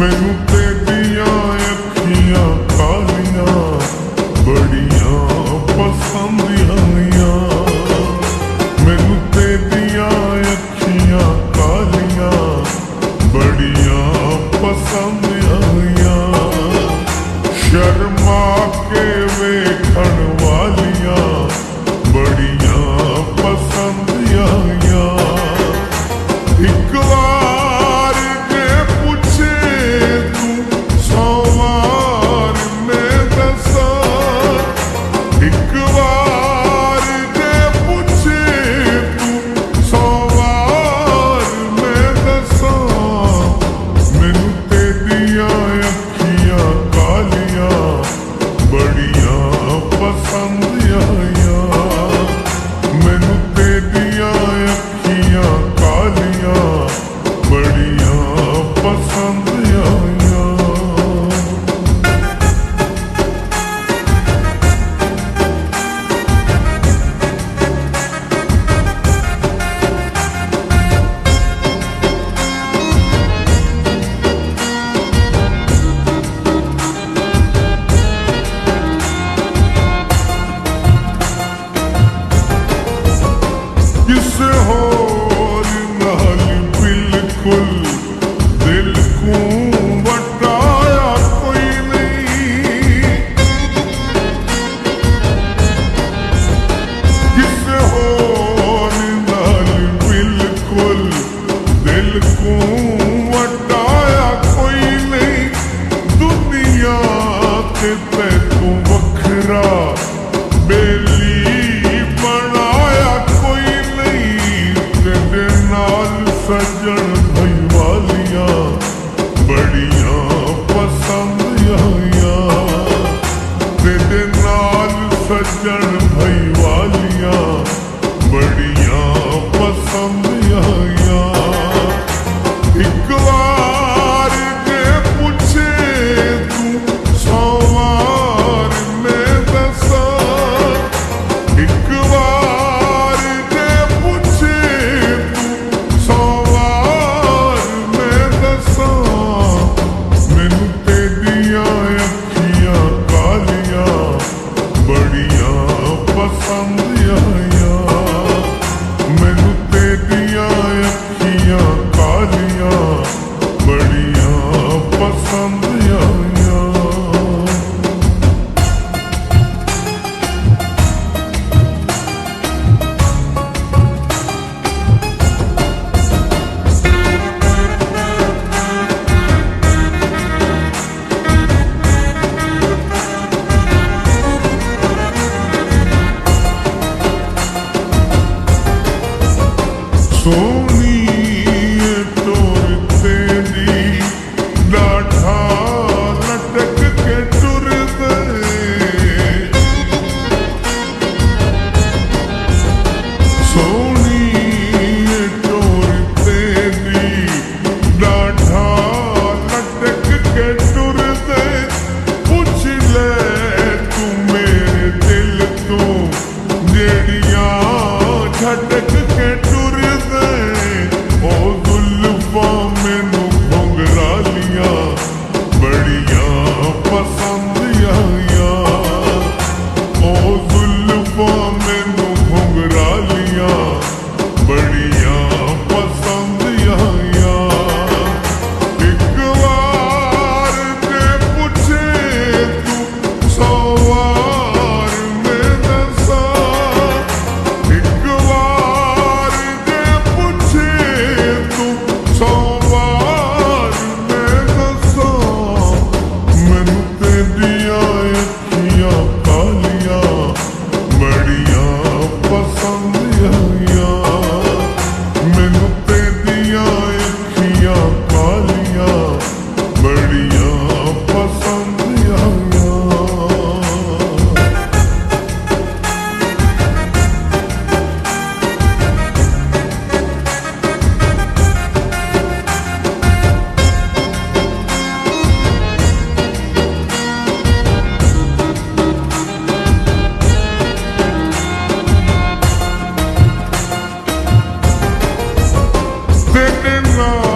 मैनू तेरियां अखियां कालियां बड़ियां पसंद आईयां। मैनू तेरियां अखियां कालियां बड़ियां पसंद आईयां। शर्मा के वेखण वालियां बड़ियां पसंद आईयां। एक बार जे पूछे तू 100 बार मैं दसा। एक बार जे पूछे तू 100 बार मैं दसा। मैनू तेरियां अखियां कालियां बड़ियां पसंद आईयां। मैनू तेरियां अखियां कालियां बड़ियां पसंद आईयां। किसे होर नाल बिल्कुल दिल को वटाया कोई नहीं। किसे होर नाल बिल्कुल दिल को वटाया कोई नहीं। दुनिया ते तू वखरा बेली बनाया कोई नहीं। तेरे नाल सजन भई वालियां बड़ियां पसंद आईयां। तेरे नाल सजन भई वालियां बड़ियां पसंद आईयां। एक बार जे पूछे तू 100 बार मैं दसा। एक बार जे पूछे तू 100 बार मैं दसा। मैनू तेरियां अखियां कालियां बड़ियां पसंद आईयां। मैनू तेरियां अखियां कालियां बड़ियां पसंद आईयां। सोनी टोर तेरी डाठा लटक के टुर गए। सोनी टोर तेरी डाठा लटक के टुर गए। पूछ ले तू मेरे दिल तो जेड़ियां झटक के टुर गए। ओ जुल्फा मैनू घुंघरालियां बड़ियां पसंद आईयां। ओ जुल्फा मैनू घुंघरालियां बड़ियां पसंद आईयां। एक बार जे पूछे तू 100 बार मैं दसा। एक बार जे पूछे तू 100 बार मैं दसा। मैनू तेरियां अखियां कालियां बड़ियां पसंद आईयां। मैनू तेरियां अखियां कालियां बड़ियां पसंद आईयां। तेरे नाल